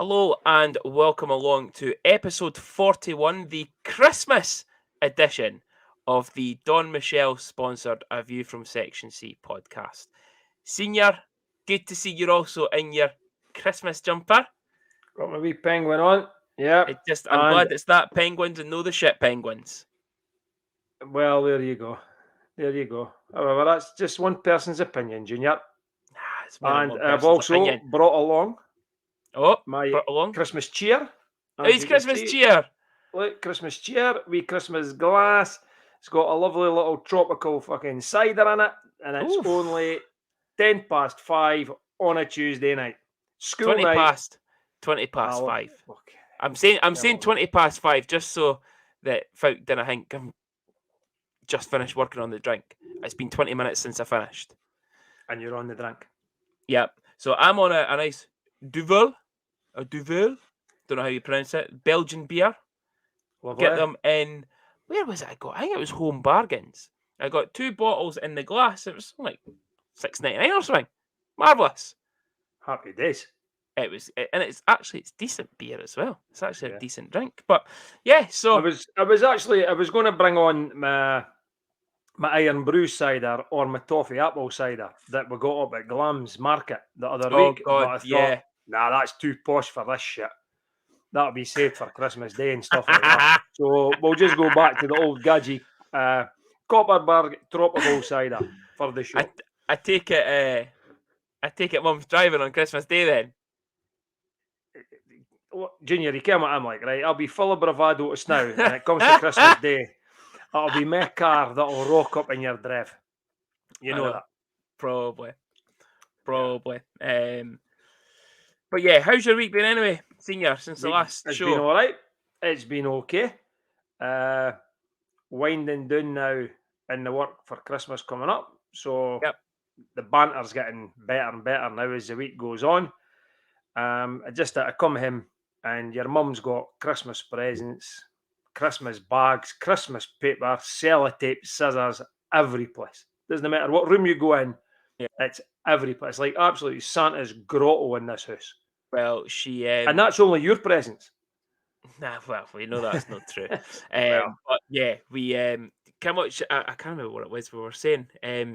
Hello and welcome along to episode 41, the Christmas edition of the Don Michelle sponsored A View from Section C podcast. Senior, good to see you're also in your Christmas jumper. Got my wee penguin on. Yeah. I'm glad it's that penguins and no the shit penguins. Well, there you go. However, that's just one person's opinion, Junior. And I've also brought along my Christmas cheer. It's Christmas cheer. Look, Christmas cheer, wee Christmas glass. It's got a lovely little tropical fucking cider in it, and it's only 5:10 on a Tuesday night. School 20 night. 5. Okay. I'm saying 5:20 just so that folk didn't think I'm just finished working on the drink. It's been 20 minutes since I finished. And you're on the drink. Yep. So I'm on a nice Duvel. A Duvel. Don't know how you pronounce it. Belgian beer. Lovely. Get them in. Where was it I got? I think it was Home Bargains. I got 2 bottles in the glass. It was like $6.99 or something. Marvellous. Happy days. And it's decent beer as well. It's actually a decent drink. But yeah, so I was going to bring on my Iron Brew cider or my Toffee Apple cider that we got up at Glam's Market the other week. God, but I thought, nah, that's too posh for this shit. That'll be saved for Christmas Day and stuff like that. So we'll just go back to the old gadgy Copperberg Tropical cider for the show. I take it Mum's driving on Christmas Day then. Junior, you care what I'm like, right? I'll be full of bravado just now when it comes to Christmas Day. It'll be my car that'll rock up in your drive. You know that. Probably. But yeah, how's your week been anyway, Senior, since the last show? It's been all right. It's been okay. Winding down now in the work for Christmas coming up. So the banter's getting better and better now as the week goes on. I just had to come home and your mum's got Christmas presents, Christmas bags, Christmas paper, sellotape, scissors, every place. Doesn't matter what room you go in, it's every place. Like absolutely Santa's grotto in this house. Well, she and that's only your presents. Nah, well, we know that's not true. But yeah, we I can't remember what it was we were saying.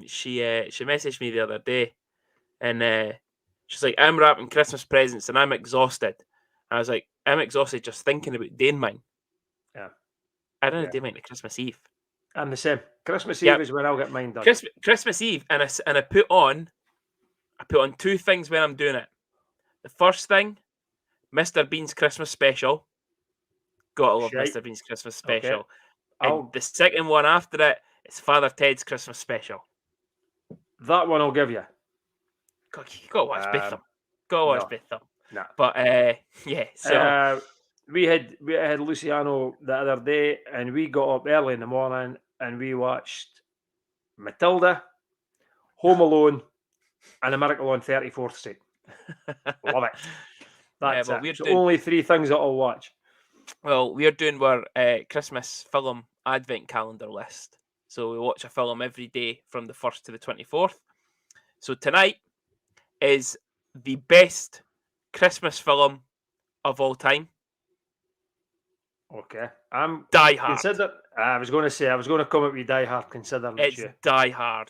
She messaged me the other day, and she's like, "I'm wrapping Christmas presents and I'm exhausted." I was like, "I'm exhausted just thinking about doing mine." Yeah, I don't do mine to Christmas Eve. I'm the same. Christmas Eve is when I'll get mine done. Christmas Eve, and I put on 2 things when I'm doing it. The first thing, Mr. Bean's Christmas special. Gotta love Mr. Bean's Christmas special. Okay. And the second one after it is Father Ted's Christmas special. That one I'll give you. God, you gotta watch both of them. Both of them. No. But yeah, so we had Luciano the other day, and we got up early in the morning and we watched Matilda, Home Alone, and A Miracle on 34th Street. Love it. That's it. So only 3 things that I'll watch. Well, we're doing our Christmas film advent calendar list. So we watch a film every day from the 1st to the 24th. So tonight is the best Christmas film of all time. Okay. I'm Die Hard. I was going to come up with Die Hard considering it's Die Hard.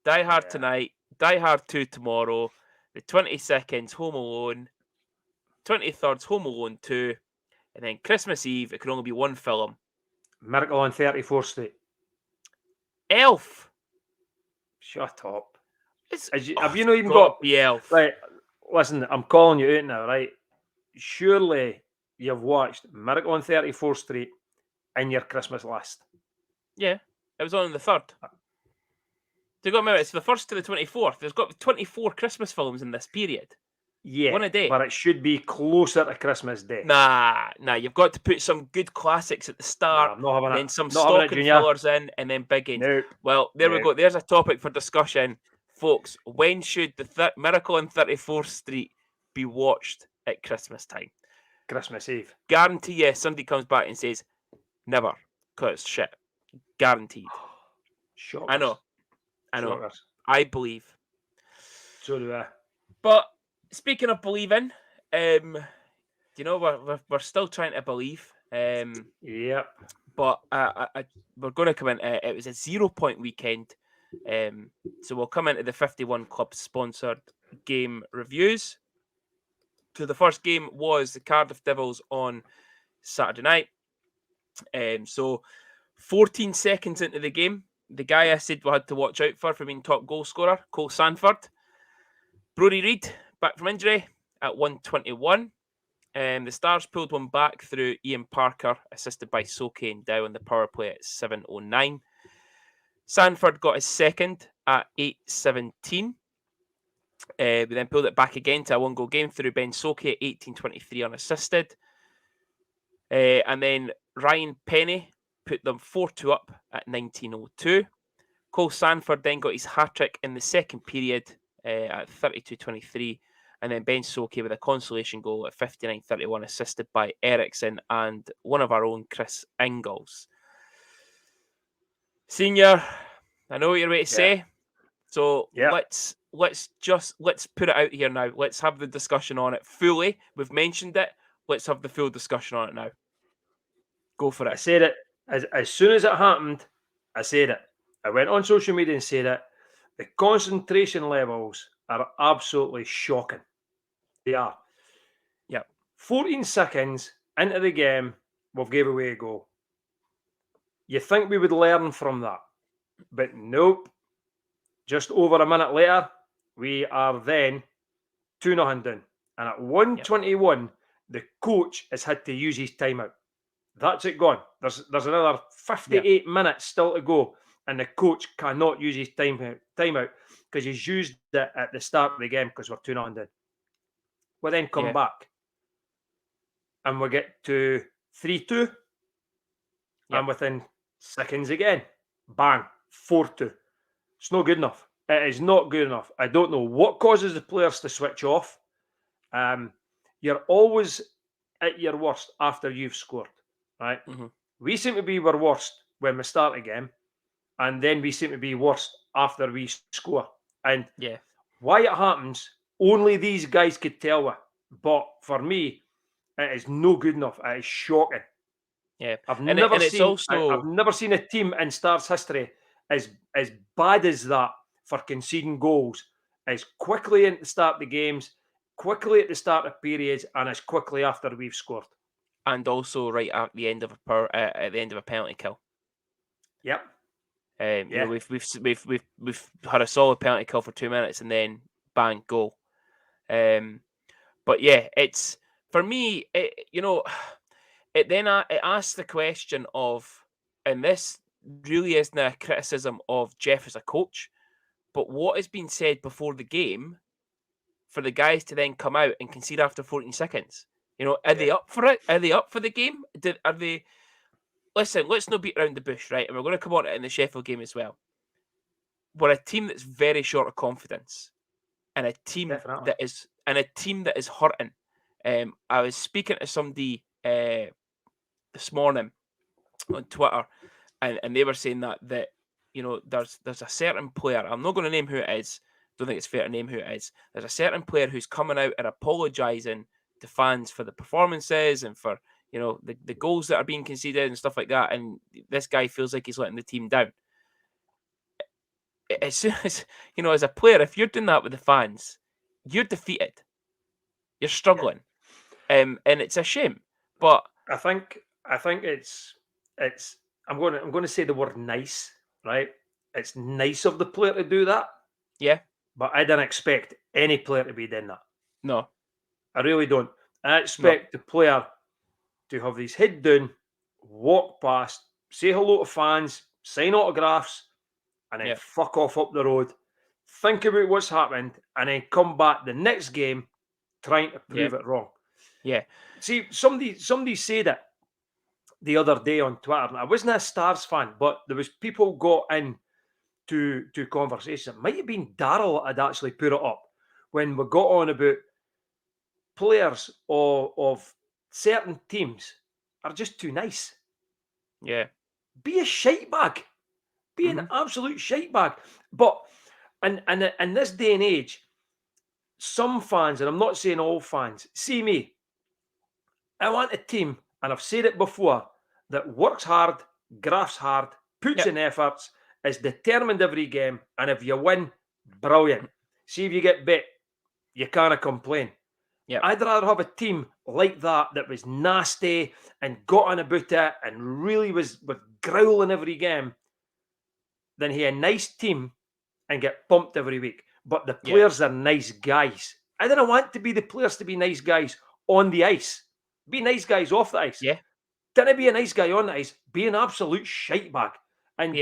Die Hard tonight. Die Hard 2 tomorrow. The 22nd, Home Alone. 23rd, Home Alone 2. And then Christmas Eve, it can only be one film. Miracle on 34th Street. Elf. Shut up. Have you not even got the Elf? Right, listen, I'm calling you out now, right? Surely you've watched Miracle on 34th Street in your Christmas list. Yeah, it was on the 3rd. You got to remember, it's the 1st to the 24th. There's got to be 24 Christmas films in this period. Yeah, one a day. But it should be closer to Christmas Day. Nah, you've got to put some good classics at the start, and then some stocking fillers in, and then big ones. Nope. Well, there we go. There's a topic for discussion. Folks, when should the Miracle on 34th Street be watched at Christmas time? Christmas Eve. Guarantee you, somebody comes back and says, never, because it's shit. Guaranteed. Shockers. I know. Shockers. I believe. So do I. But speaking of believing, you know, we're still trying to believe. Yep. But we're going to come in. It was a 0 point weekend. So we'll come into the 51 club sponsored game reviews. So the first game was the Cardiff Devils on Saturday night. So 14 seconds into the game, the guy I said we had to watch out for being top goal scorer, Cole Sanford. Brodie Reid, back from injury at 121. The Stars pulled one back through Ian Parker, assisted by Soke and Dow on the power play at 7:09. Sanford got his second at 8:17. We then pulled it back again to a one-goal game through Ben Soke at 18:23 unassisted. And then Ryan Penny put them 4-2 up at 19:02. Cole Sanford then got his hat-trick in the second period at 32:23. And then Ben Soke with a consolation goal at 59:31, assisted by Eriksson and one of our own, Chris Ingalls. Senior, I know what you're about to say. So let's put it out here now. Let's have the discussion on it fully. We've mentioned it. Let's have the full discussion on it now. Go for it. I said it as soon as it happened. I said it. I went on social media and said it. The concentration levels are absolutely shocking. They are. Yep. 14 seconds into the game, we've gave away a goal. You think we would learn from that, but nope. Just over a minute later, we are then 2-0 down. And at 1:21, the coach has had to use his timeout. That's it gone. There's another 58 minutes still to go, and the coach cannot use his timeout because he's used it at the start of the game because we're 2-0 down. We then come back, and we get to 3-2, and within seconds again, bang, 4-2. It's not good enough. It is not good enough. I don't know what causes the players to switch off. You're always at your worst after you've scored, right? Mm-hmm. We seem to be our worst when we start a game, and then we seem to be worst after we score. And why it happens, only these guys could tell me. But for me, it is no good enough. It is shocking. Yeah, I've never seen a team in Stars history as bad as that for conceding goals as quickly at the start of the games, quickly at the start of periods, and as quickly after we've scored. And also right at the end of a penalty kill. Yep. You know, we've had a solid penalty kill for 2 minutes and then bang, goal. But yeah, it's for me. It then it asks the question of, and this really isn't a criticism of Jeff as a coach, but what has been said before the game for the guys to then come out and concede after 14 seconds? You know, are they up for it? Are they up for the game? Are they? Listen, let's not beat around the bush, right? And we're going to come on it in the Sheffield game as well. We're a team that's very short of confidence, and a team that is hurting. I was speaking to somebody this morning on Twitter, and they were saying that you know there's a certain player. I'm not going to name who it is. Don't think it's fair to name who it is. There's a certain player who's coming out and apologising to fans for the performances and for the goals that are being conceded and stuff like that. And this guy feels like he's letting the team down. As soon as as a player, if you're doing that with the fans, you're defeated. You're struggling, and it's a shame. But I think it's I'm going to say the word nice, right? It's nice of the player to do that. Yeah. But I didn't expect any player to be doing that. No. I really don't. I expect the player to have his head down, walk past, say hello to fans, sign autographs, and then fuck off up the road, think about what's happened, and then come back the next game trying to prove it wrong. Yeah. See, somebody said it the other day on Twitter, and I wasn't a Stars fan, but there was people got in to conversation. It might have been Darryl that had actually put it up when we got on about players of certain teams are just too nice. Yeah. Be a shite bag. Be an absolute shite bag. But in this day and age, some fans, and I'm not saying all fans, see me. I want a team, and I've said it before, that works hard, grafts hard, puts in efforts, is determined every game, and if you win, brilliant. See if you get bit, you can't complain. I'd rather have a team like that was nasty and got on about it and really was growling every game than a nice team and get pumped every week. But the players are nice guys. I don't want to be the players to be nice guys on the ice. Be nice guys off the ice. Yeah. Didn't be a nice guy on the ice. Be an absolute shite bag. And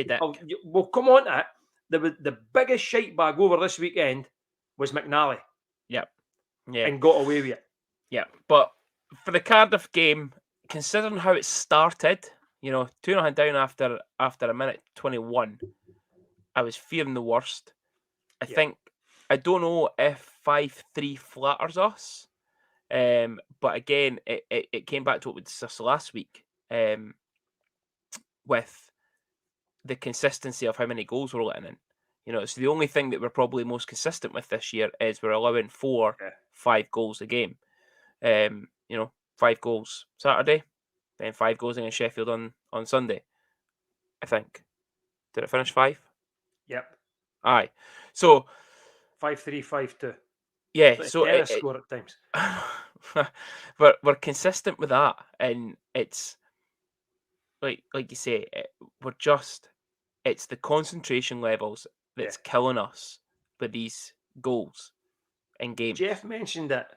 we'll come on to it. The biggest shite bag over this weekend was McNally. Yeah. And got away with it. Yeah. But for the Cardiff game, considering how it started, 2-0 down after a minute 21, I was fearing the worst. I don't know if 5-3 flatters us. But again, it came back to what we discussed last week with the consistency of how many goals we're letting in. It's the only thing that we're probably most consistent with this year is we're allowing 4-5 goals a game. 5 goals Saturday, then 5 goals against Sheffield on Sunday. I think. Did it finish 5? Yep. Aye. So 5-3, 5-2. Yeah, so score at times. we're consistent with that, and it's like you say, it's the concentration levels that's killing us with these goals in games. Jeff mentioned it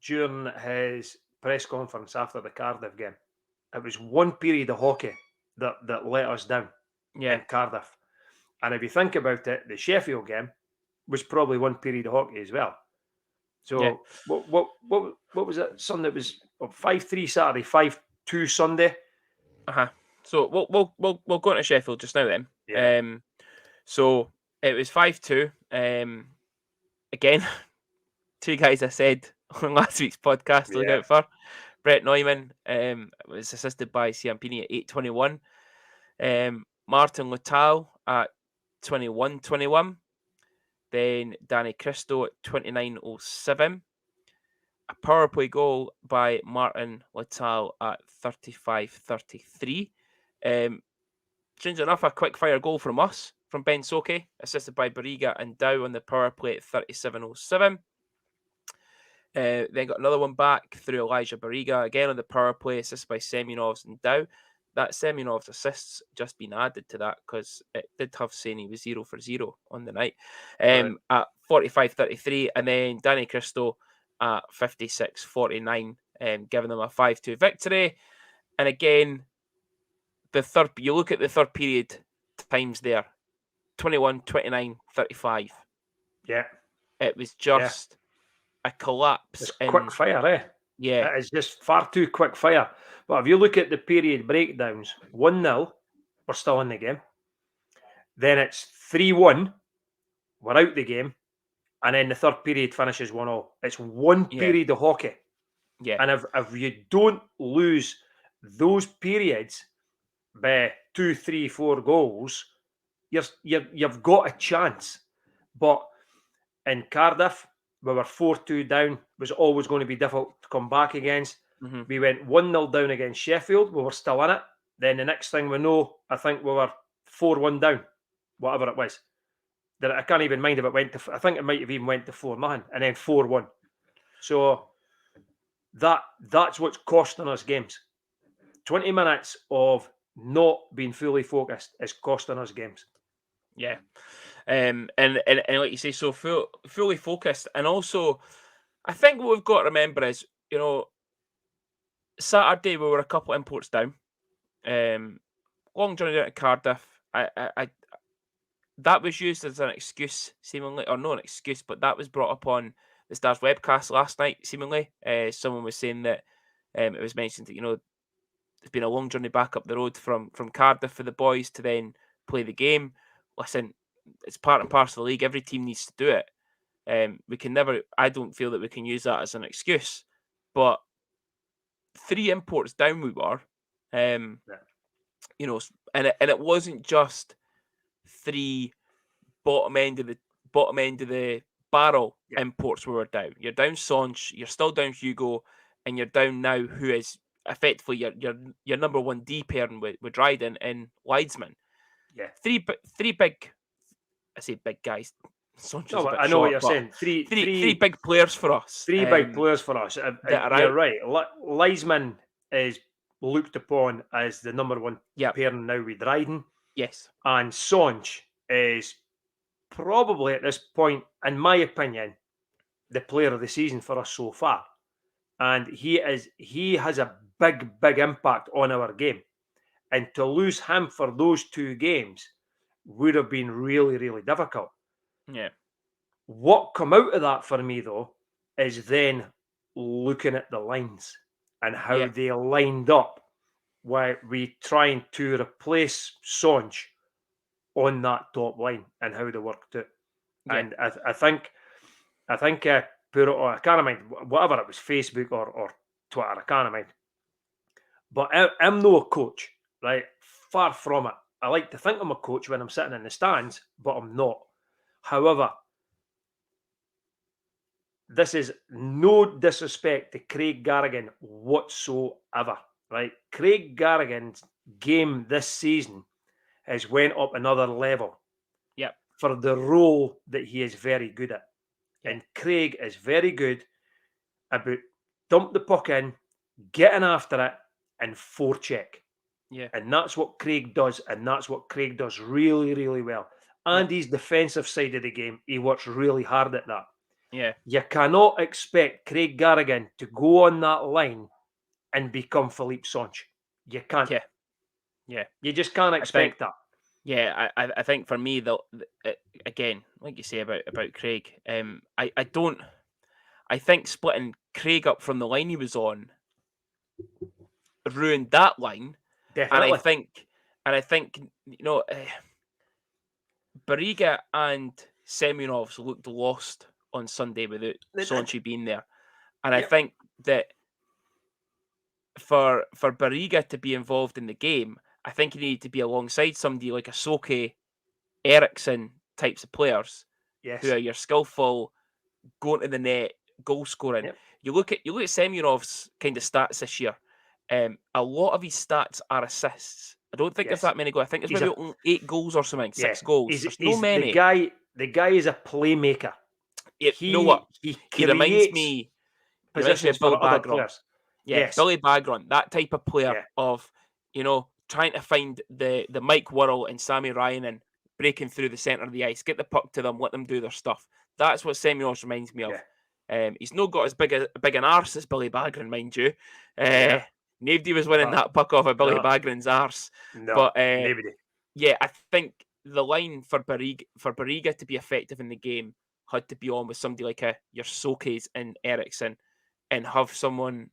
during his press conference after the Cardiff game. It was one period of hockey that let us down in Cardiff. And if you think about it, the Sheffield game was probably one period of hockey as well. So what was it? Sunday was 5-3 Saturday, 5-2 Sunday. So we'll go into Sheffield just now then. Yeah. So it was 5-2. Again, 2 guys I said on last week's podcast to look out for. Brett Neumann was assisted by Ciampini at 8:21. Martin Lutal at 21:21. Then Danny Cristo at 29:07. A power play goal by Martin Lutal at 35:33. Strange enough, a quick fire goal from us, from Ben Soke, assisted by Bariga and Dow on the power play at 37:07. Then got another one back through Elijah Bariga, again on the power play, assisted by Semyonovs and Dow. That Semyonovs assists just been added to that because it did have saying he was 0 for 0 on the night. At 45:33, and then Danny Cristo at 56:49, giving them a 5-2 victory. And again, you look at the third period times there, 21, 29, 35. Yeah. It was just a collapse. It's quick fire, eh? Yeah. It is just far too quick fire. But if you look at the period breakdowns, 1-0, we're still in the game. Then it's 3-1, we're out the game. And then the third period finishes 1-0. It's one period of hockey. Yeah. And if you don't lose those periods by 2, 3, 4 goals, you've got a chance. But in Cardiff, we were 4-2 down. It was always going to be difficult to come back against. Mm-hmm. We went 1-0 down against Sheffield. We were still in it. Then the next thing we know, I think we were 4-1 down, whatever it was. I can't even mind if it went to. I think it might have even went to 4-0 and then 4-1. So that's what's costing us games. 20 minutes of not being fully focused is costing us games. Yeah. And like you say, so fully focused. And also, I think what we've got to remember is, Saturday we were a couple of imports down. Long journey down to Cardiff. That was used as an excuse, seemingly, or not an excuse, but that was brought up on the Stars webcast last night, seemingly. Someone was saying that it was mentioned that, there's been a long journey back up the road from Cardiff for the boys to then play the game. Listen, it's part and parcel of the league. Every team needs to do it. We can never, I don't feel that we can use that as an excuse. But 3 imports down we were. And it wasn't just 3 bottom end of the barrel imports we were down. You're down Sonch, you're still down Hugo, and you're down now who is effectively your number one D pairing with Drydn and Leidsman. Yeah. Three big, I say big guys. Soncha's No, a bit I know what short, you're but saying. three big players for us. Three big players for us. That are You're out. right. Leisman is looked upon as the number one pairing now with Drydn. Yes. And Sonch is probably at this point, in my opinion, the player of the season for us so far. And he has a big impact on our game. And to lose him for those 2 games would have been really, really difficult. Yeah. What come out of that for me, though, is then looking at the lines and how they lined up while we trying to replace Sonch on that top line and how they worked it. Yeah. And I think put it on, I can't mind, whatever it was, Facebook or Twitter, I can't mind. But I'm no a coach, right? Far from it. I like to think I'm a coach when I'm sitting in the stands, but I'm not. However, this is no disrespect to Craig Garrigan whatsoever, right? Craig Garrigan's game this season has went up another level. Yep. For the role that he is very good at. Yeah. And Craig is very good about dump the puck in, getting after it, and forecheck. Yeah. And that's what Craig does, and that's what Craig does really, really well. And his defensive side of the game, he works really hard at that. Yeah. You cannot expect Craig Garrigan to go on that line and become Philippe Sonch. You can't. Yeah. Yeah. You just can't expect that. Yeah, I think for me, again, like you say about Craig, I think splitting Craig up from the line he was on ruined that line. Definitely. And I think Bariga and Semyonovs looked lost on Sunday without Sonchi being there. And I think that for Bariga to be involved in the game, I think he needed to be alongside somebody like a Soke, Eriksson types of players who are your skillful, going to the net, goal scoring. You look at Semyonov's kind of stats this year. A lot of his stats are assists. I don't think there's that many goals. I think there's maybe 8 goals or something, 6 goals. There's no many. The guy is a playmaker. You know what? He reminds me positions of Billy for other Bagron. players. Yes, Billy Bagron, that type of player of, trying to find the Mike Worrell and Sammy Ryan and breaking through the centre of the ice, get the puck to them, let them do their stuff. That's what Semyonovs reminds me of. He's not got as big an arse as Billy Bagron, mind you. Nobody was winning that puck off of Billy Bagron's arse. No, but nobody. Yeah, I think the line for Bariga to be effective in the game had to be on with somebody like your Sokes and Eriksson, and have someone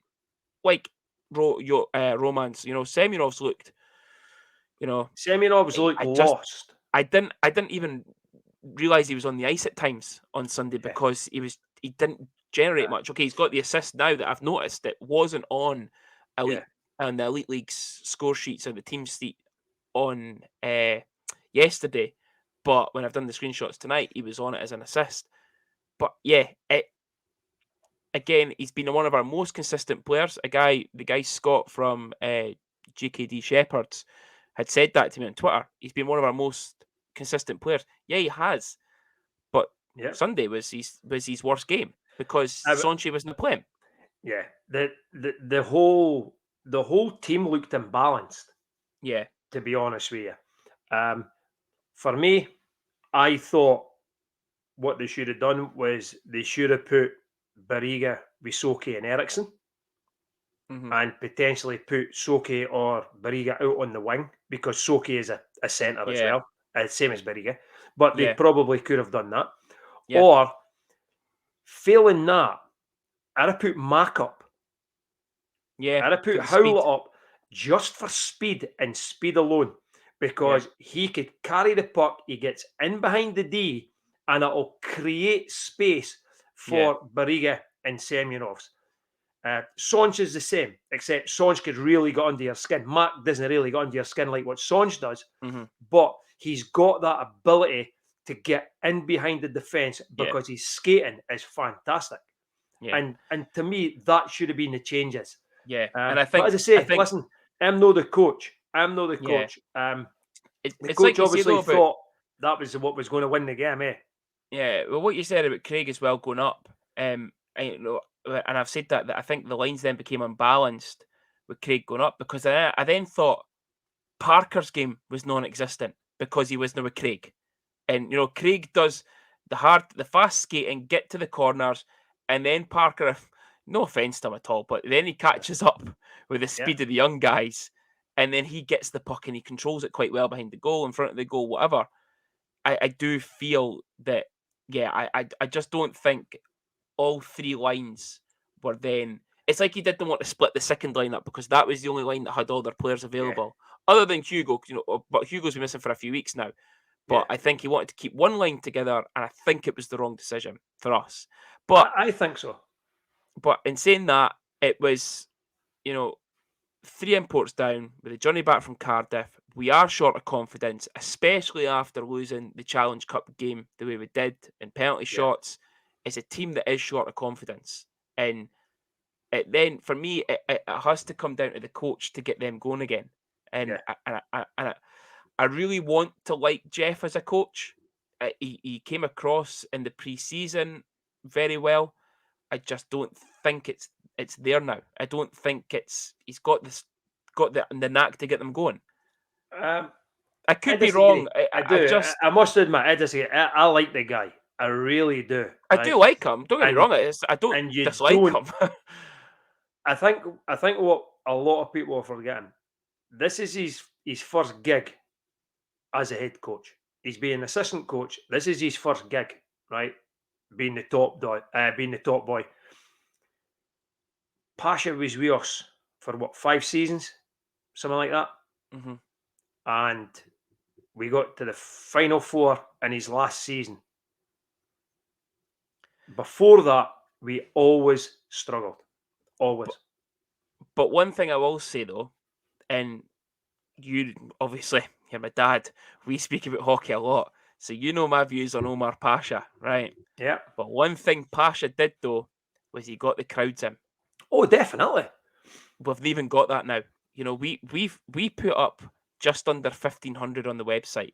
like Romance. Semyonovs looked. Semyonovs looked lost. I didn't even realize he was on the ice at times on Sunday because he didn't generate much. Okay, he's got the assist now that I've noticed that wasn't on the Elite League's score sheets or the team sheet on yesterday. But when I've done the screenshots tonight, he was on it as an assist. But yeah, again, he's been one of our most consistent players. The guy Scott from GKD Shepherds had said that to me on Twitter. He's been one of our most consistent players. Yeah, he has. But Sunday was his worst game because Sonchi wasn't playing. Yeah, the whole team looked imbalanced. Yeah, to be honest with you, for me, I thought what they should have done was they should have put Bariga with Soke and Eriksson, and potentially put Soke or Bariga out on the wing because Soke is a centre as well, same as Bariga. But they probably could have done that. Or, failing that, I'd have put Mack up. I'd have put Howlett up just for speed and speed alone, because he could carry the puck, he gets in behind the D, and it'll create space for Bariga and Semyonovs. Sonch is the same, except Sonch could really get under your skin. Mack doesn't really get under your skin like what Sonch does, but he's got that ability to get in behind the defence because his skating is fantastic. Yeah. And to me, that should have been the changes. Yeah. And But as I say, think listen, I'm not the coach. I'm not the yeah. coach. The It's like coach you say obviously though about thought that was what was going to win the game, eh? yeah, well, what you said about Craig as well going up, you know, and I've said that I think the lines then became unbalanced with Craig going up because I then thought Parker's game was non-existent because he wasn't with Craig, and you know Craig does the fast skating, get to the corners, and then Parker, no offense to him at all, but then he catches up with the Yeah. speed of the young guys, and then he gets the puck and he controls it quite well behind the goal, in front of the goal, whatever. I do feel that, yeah, I just don't think all three lines were then. It's like he didn't want to split the second line up because that was the only line that had all their players Yeah. available, other than Hugo. But Hugo's been missing for a few weeks now. Yeah. But I think he wanted to keep one line together, and I think it was the wrong decision for us. But I think so. in saying that, it was, you know, 3 imports down with a journey back from Cardiff. We are short of confidence, especially after losing the Challenge Cup game the way we did in penalty Yeah. shots. It's a team that is short of confidence. And then, for me, it has to come down to the coach to get them going again. And Yeah. I really want to like Jeff as a coach. He came across in the pre-season very well. I just don't think it's there now. I don't think he's got the knack to get them going. Um, I I could be wrong. disagree. I do. I must admit, I disagree. I like the guy. I really do. I Right. do like him. Don't get me And wrong. I don't you dislike don't. him. I think what a lot of people are forgetting. This is his first gig as a head coach. He's been an assistant coach. This is his first gig, right? Being the top boy. Pasha was with us for what, 5 seasons, something like that, hmm and we got to the final four in his last season. Before that, we always struggled, always. But one thing I will say though, and you obviously you're my dad. We speak about hockey a lot, so you know my views on Omar Pasha, right? Yeah. But one thing Pasha did though was he got the crowds in. Oh, definitely. We've even got that now. You know, we put up just under 1,500 on the website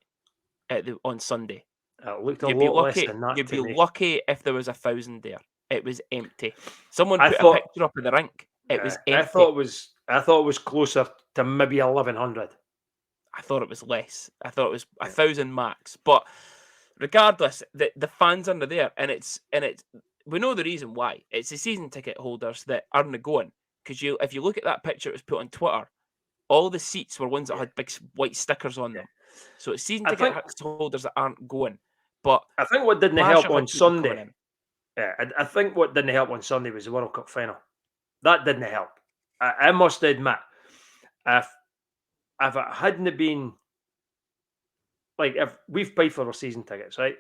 on Sunday. It looked a You'd be lot less lucky. than that You'd to be me. lucky if there was 1,000 there. It was empty. Someone I put a thought picture up in the rink. It was I empty. thought it was closer to maybe 1,100. I thought it was less. I thought it was Yeah. 1,000 max. But regardless, the fans under there, and it's we know the reason why. It's the season ticket holders that aren't going. Because if you look at that picture that was put on Twitter, all the seats were ones that Yeah. had big white stickers on Yeah. them. So it's season I ticket think holders that aren't going. But I think what didn't help Pasha on had people coming Sunday. in. Yeah, I think what didn't help on Sunday was the World Cup final. That didn't help. I must admit, if it hadn't been like if we've paid for our season tickets, right?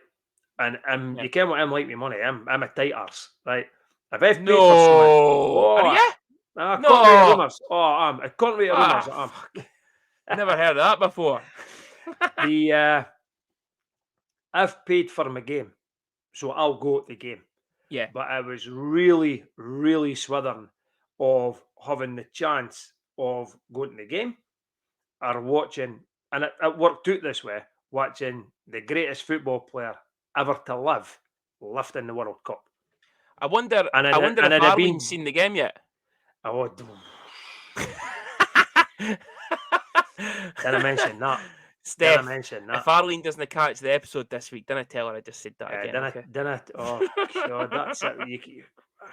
And Yeah. you can't what I'm like with money. I'm a tight arse, right? If I've paid for something, No, are you? contrary to No. rumours. Contrary to Ah, rumours. never heard of that before. The I've paid for my game, so I'll go at the game. Yeah, But I was really, really swithering of having the chance of going to the game or watching, and it worked out this way, watching the greatest football player ever to live lifting the World Cup. I wonder. And I it, wonder and if it had Arlene's been, seen the game yet. oh, did I mention that? Did I Steph, mention that? if Arlene doesn't catch the episode this week, then I tell her I just said that again. Okay. Oh, God, that's it.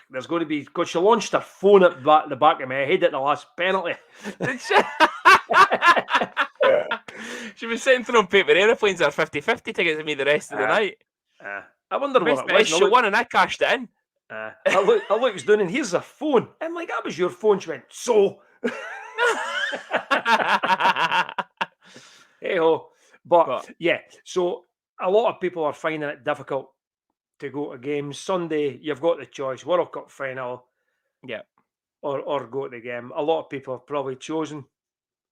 There's going to be, because she launched her phone at the back of my head at the last penalty. Did she? She was sitting throwing paper aeroplanes or 50-50 tickets to me the rest of the night. I wonder The best what it bit is was. she won and I cashed it in. I looks down and here's a phone. I'm like, that was your phone. She went, so. Hey ho. But yeah, so a lot of people are finding it difficult to go to games. Sunday, you've got the choice, World Cup final, Yeah. or go to the game. A lot of people have probably chosen,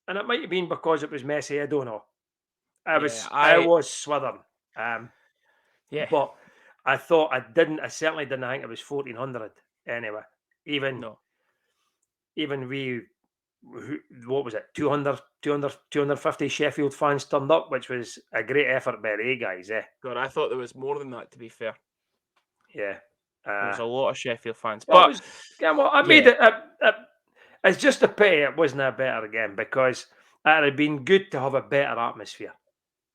and it might have been because it was messy. I don't know. I was swithering. Yeah. But I certainly didn't think it was 1,400. anyway. Even No. what was it? 250 Sheffield fans turned up, which was a great effort by the guys. God, I thought there was more than that, to be fair. Yeah. There was a lot of Sheffield fans. Well, But I made it. It's just a pity it wasn't a better game, because it had been good to have a better atmosphere.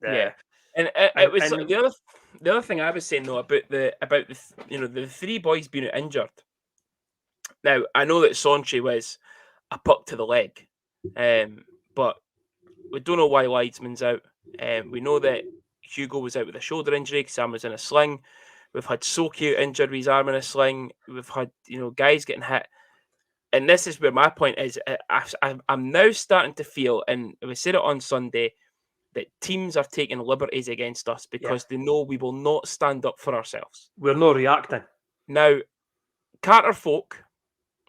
yeah. And it And was the other thing I was saying though about the three boys being injured. Now I know that Sonchi was a puck to the leg, but we don't know why Leidsman's out. We know that Hugo was out with a shoulder injury. Sam was in a sling. We've had Soki out injured with his arm in a sling. We've had guys getting hit. And this is where my point is. I'm now starting to feel, and we said it on Sunday, that teams are taking liberties against us because they know we will not stand up for ourselves. We're not reacting. Now, Carter Folk,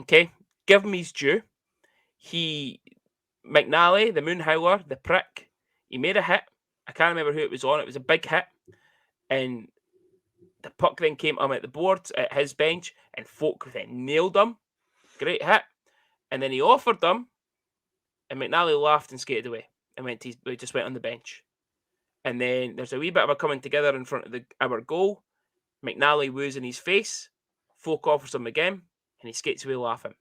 okay, give him his due. McNally, the Moon Howler, the prick, he made a hit. I can't remember who it was on. It was a big hit. And the puck then came up at the board at his bench, and Folk then nailed him. Great hit. And then he offered them, and McNally laughed and skated away and just went on the bench. And then there's a wee bit of a coming together in front of our goal. McNally woos in his face. Folk offers him again, and he skates away laughing.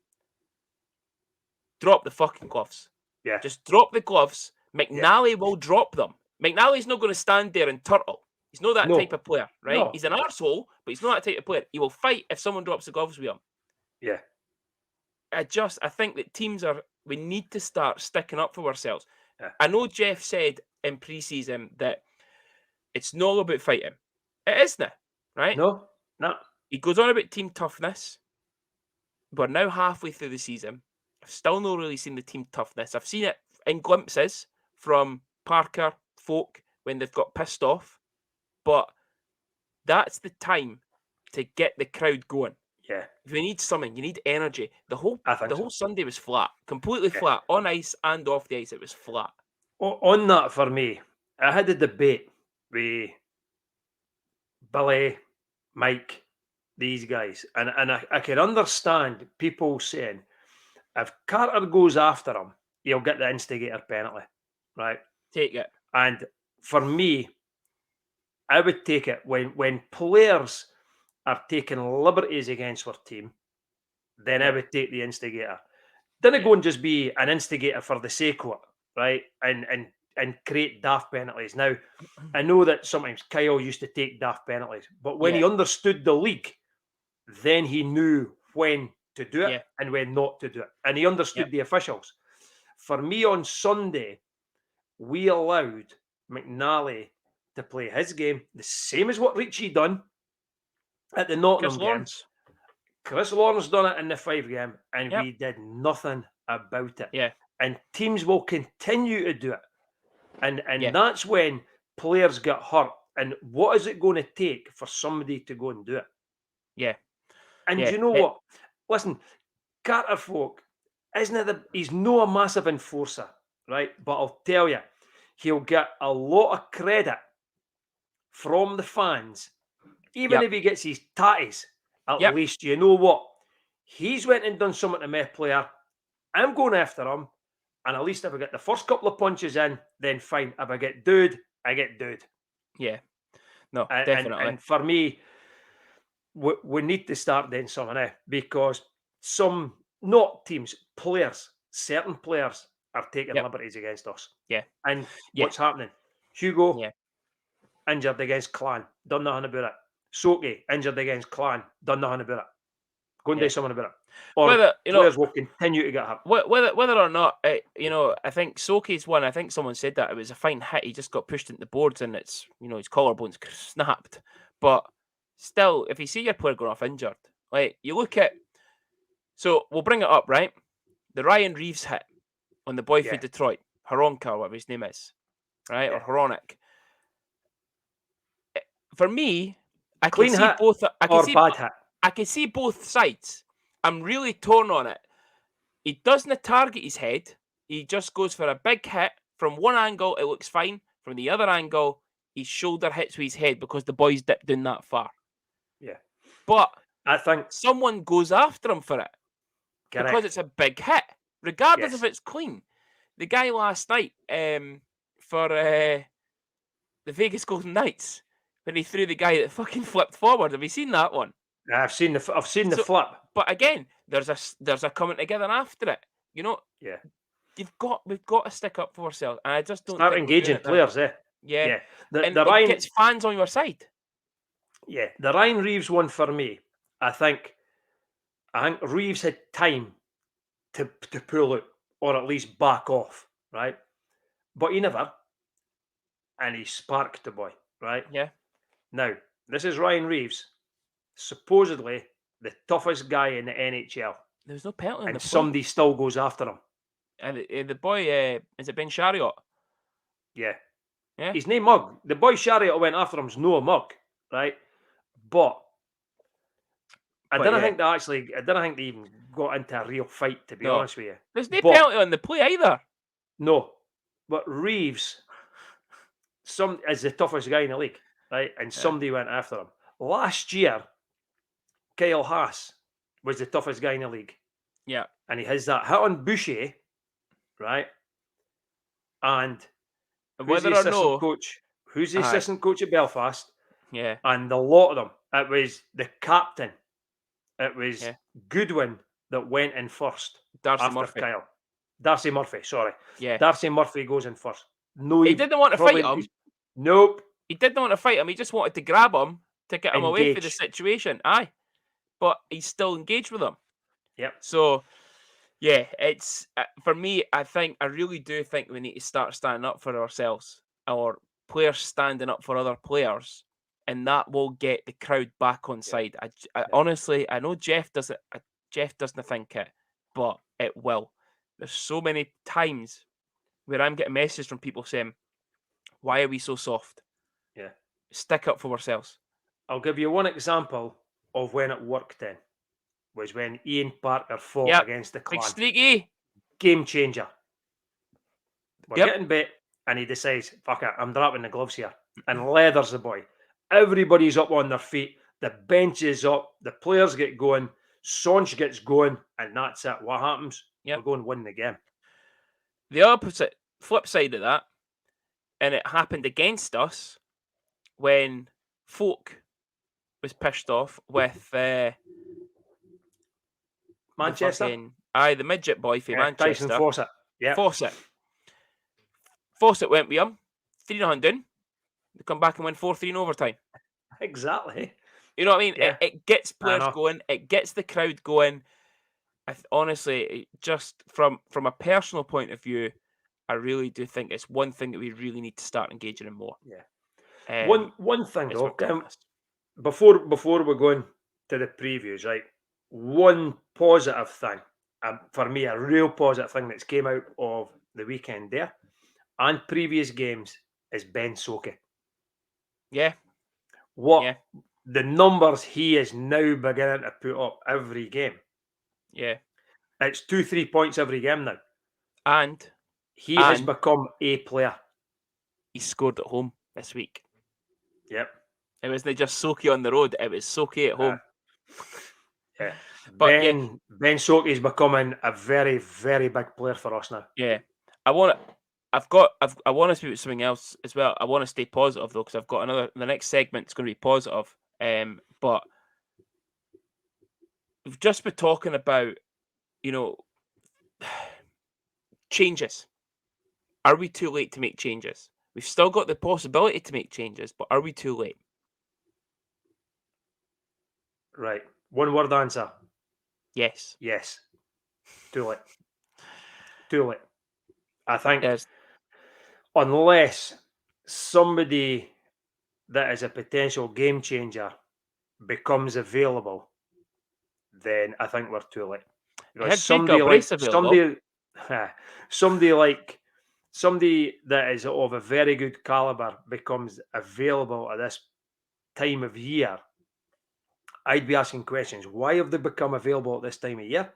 Drop the fucking gloves. Yeah. Just drop the gloves. McNally will drop them. McNally's not going to stand there and turtle. He's not that type of player, right? No. He's an arsehole, but he's not that type of player. He will fight if someone drops the gloves with him. Yeah. I think that we need to start sticking up for ourselves. Yeah. I know Jeff said in pre-season that it's not about fighting. It isn't, right? No. He goes on about team toughness. We're now halfway through the season. I've still not really seen the team toughness. I've seen it in glimpses from Parker, Folk, when they've got pissed off. But that's the time to get the crowd going. Yeah. If you need something, you need energy. The whole so. Sunday was flat. Completely flat. On ice and off the ice, it was flat. On that, for me, I had a debate with Billy, Mike, these guys, and I can understand people saying if Carter goes after him, he'll get the instigator penalty, right? Take it. And for me, I would take it when players are taking liberties against our team, then I would take the instigator. Didn't go and just be an instigator for the sake of it, right? And create daft penalties. Now, I know that sometimes Kyle used to take daft penalties, but when he understood the league, then he knew when to do it and when not to do it. And he understood the officials. For me on Sunday, we allowed McNally to play his game, the same as what Richie done at the Nottingham game. Chris Lawrence done it in the Fife game, and we did nothing about it. Yeah. And teams will continue to do it. And that's when players get hurt. And what is it going to take for somebody to go and do it? Yeah. And you know what? Listen, Carter Folk, he's not a massive enforcer, right? But I'll tell you, he'll get a lot of credit from the fans, even if he gets his tatties. At least, you know what? He's went and done something to my player. I'm going after him. And at least if I get the first couple of punches in, then fine. If I get dude, I get dude. Yeah. No, definitely. And for me, we need to start doing something because not teams, players, certain players are taking liberties against us. Yeah. And what's happening? Hugo, injured against Clan, done nothing about it. Soki, injured against Clan, done nothing about it. Go and do something about it. Or players will continue to get hurt. Whether or not, I think Soki's one. I think someone said that it was a fine hit. He just got pushed into the boards, and it's his collarbone's snapped. But still, if you see your player going off injured, like you look at, so we'll bring it up, right? The Ryan Reeves hit on the boy for Detroit, Horonka, whatever his name is, right, or Horonic. For me, I can see both. Bad hit. I can see both sides. I'm really torn on it. He doesn't target his head. He just goes for a big hit. From one angle, it looks fine. From the other angle, his shoulder hits with his head because the boy's dipped down that far. Yeah. But I think someone goes after him for it because it's a big hit, regardless if it's clean. The guy last night for the Vegas Golden Knights, when he threw the guy that fucking flipped forward. Have you seen that one? I've seen the flip. But again, there's a coming together after it. You know, Yeah. we've got to stick up for ourselves. And I just don't start think engaging players, now. Yeah. The And it Ryan gets fans on your side. Yeah, the Ryan Reeves one for me. I think Reeves had time to pull out or at least back off, right? But he never, and he sparked the boy, right? Yeah. Now, this is Ryan Reeves, supposedly the toughest guy in the NHL. There's no penalty on the and play. somebody still goes after him. And the boy, is it Ben Chariot? Yeah. Yeah. He's no mug. The boy Chariot went after him's no mug, right? But I didn't think they even got into a real fight, to be honest with you. There's no penalty on the play either. No. But Reeves is the toughest guy in the league, right? And somebody went after him. Last year, Kyle Haas was the toughest guy in the league. Yeah. And he has that hit on Boucher, right? And who's the assistant coach at Belfast? Yeah. And a lot of them, it was the captain. It was Goodwin that went in first. Darcy Murphy. Kyle. Darcy Murphy, sorry. Yeah. Darcy Murphy goes in first. No, he didn't want to fight him. Nope. He didn't want to fight him. He just wanted to grab him to get him away from the situation. Aye. But he's still engaged with him. Yep. So, yeah, it's for me, I really do think we need to start standing up for ourselves, or players standing up for other players, and that will get the crowd back on side. I honestly, I know Jeff doesn't think it, but it will. There's so many times where I'm getting messages from people saying, "Why are we so soft?" Yeah. Stick up for ourselves. I'll give you one example of when it worked then. Was when Ian Parker fought against the Clan. Big streaky. Game changer. We're getting bit, and he decides, fuck it, I'm dropping the gloves here. And leathers the boy. Everybody's up on their feet. The bench is up. The players get going. Sonch gets going, and that's it. What happens? We'll go and win the game. The opposite, flip side of that, and it happened against us when Folk was pissed off with Manchester. The midget boy from Manchester. Tyson Fawcett. Yeah. Fawcett went with him. 3-0 down. They come back and win 4-3 in overtime. Exactly. You know what I mean? Yeah. It gets players going. It gets the crowd going. Honestly, just from a personal point of view, I really do think it's one thing that we really need to start engaging in more. Yeah. One thing though, before we're going to the previews, right? One positive thing, for me, a real positive thing that's came out of the weekend there and previous games is Ben Soke. Yeah. The numbers he is now beginning to put up every game. Yeah. It's 2-3 points every game now. And he has become a player. He scored at home this week. Yep. It wasn't just Soke on the road, it was Soke at home. Yeah. But Ben Soke is becoming a very, very big player for us now. Yeah. I want to speak about something else as well. I want to stay positive though, because I've got the next segment's going to be positive. But we've just been talking about, changes. Are we too late to make changes? We've still got the possibility to make changes, but are we too late? Right. One word answer. Yes. Yes. Too late. Too late. I think unless somebody that is a potential game changer becomes available, then I think we're too late. Because somebody that is of a very good caliber becomes available at this time of year, I'd be asking questions. Why have they become available at this time of year?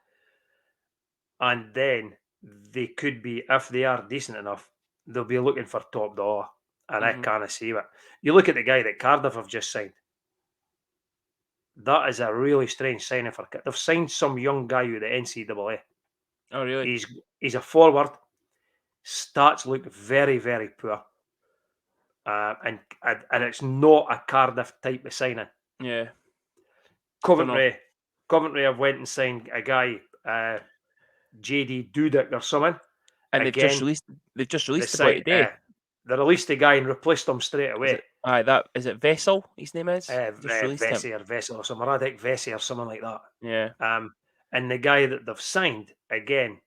And then they could be, if they are decent enough, they'll be looking for top dollar. And I kind of see it. You look at the guy that Cardiff have just signed. That is a really strange signing for. They've signed some young guy with the NCAA. Oh, really? He's a forward. Stats look very, very poor. And it's not a Cardiff type of signing. Yeah. Coventry have went and signed a guy, JD Dudek or something. And they've just Again, released the boy they today. they released the guy and replaced him straight away. Is it Vessel? His name is. Just released him. Vesey or Vessel or something, Radek Vesey or something like that. Yeah. And the guy that they've signed again,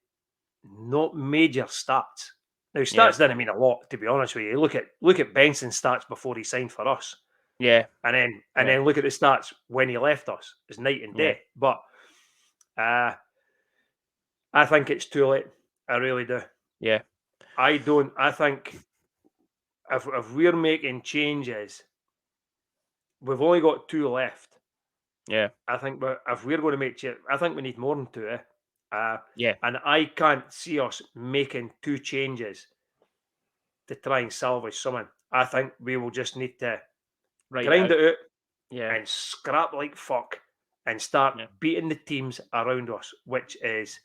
not major stats. Now stats didn't mean a lot, to be honest with you. Look at Benson's stats before he signed for us. Yeah. And then look at the stats when he left us. It's night and day. But I think it's too late. I really do. Yeah. I think if we're making changes, we've only got 2 left. Yeah. I think if we're going to make changes, I think we need more than 2. Yeah. And I can't see us making 2 changes to try and salvage something. I think we will just need to grind it out and scrap like fuck and start beating the teams around us, which is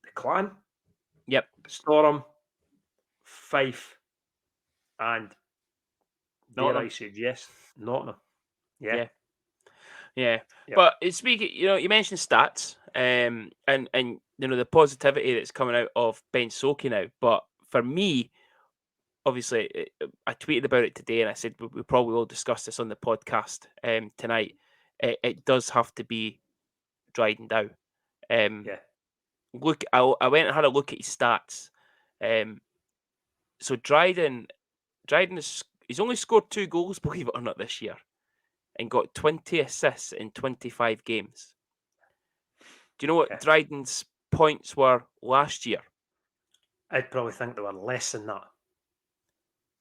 the Clan, Storm, Fife, and dare I suggest Nottingham. Yeah. But speaking, you mentioned stats, and the positivity that's coming out of Ben Soakey now. But for me, obviously, I tweeted about it today, and I said we probably will discuss this on the podcast tonight. It does have to be Drydn Dow. Look, I went and had a look at his stats. So Drydn he's only scored 2 goals, believe it or not, this year, and got 20 assists in 25 games. Do you know what Drydn's points were last year? I'd probably think they were less than that.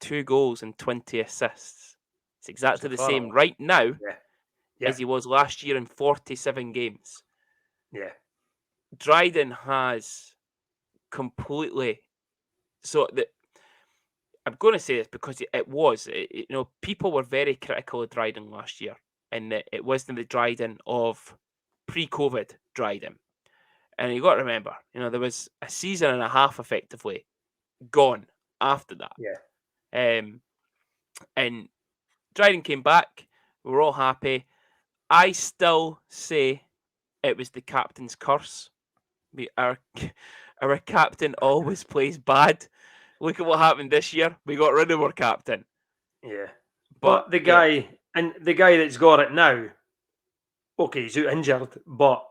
2 goals and 20 assists. It's exactly the same right now as he was last year in 47 games. Yeah. Drydn has completely... So I'm going to say this because people were very critical of Drydn last year, and that it wasn't the Drydn of pre-COVID Drydn. And you got to remember, there was a season and a half effectively gone after that. And Drydn came back. We were all happy. I still say it was the captain's curse. Our captain always plays bad. Look at what happened this year. We got rid of our captain. Yeah. But the guy that's got it now, okay, he's out injured, but